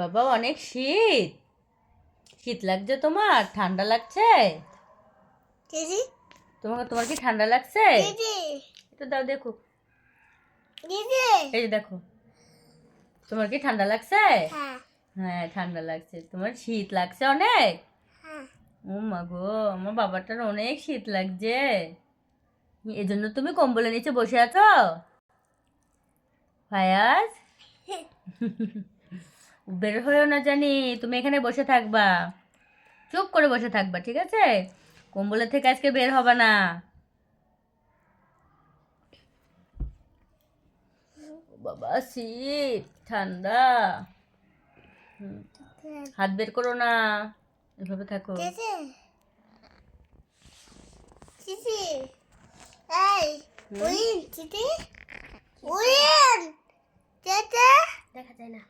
বাবা অনেক শীত। শীত লাগছে তোমার? ঠান্ডা লাগছে? দিদি তোমার কি ঠান্ডা লাগছে? দিদি এটা দাও দেখো। দিদি এই যে দেখো, তোমার কি ঠান্ডা লাগছে? হ্যাঁ হ্যাঁ ঠান্ডা লাগছে। তোমার শীত লাগছে অনেক? হ্যাঁ ও মা গো, আমার বাবাটার অনেক শীত লাগছে। এজন্য তুমি কম্বলের নিচে বসে আছো ফায়াজ? বের হয়েও না জানি, তুমি এখানে বসে থাকবা, চুপ করে বসে থাকবা, ঠিক আছে? কম্বলের থেকে আজকে বের হবে না। বাবা শীত ঠান্ডা। হুম, হাত বের করো না, এভাবে থাকো। দিদি দিদি এই উইন দিদি উইন দিদি দেখা যায় না।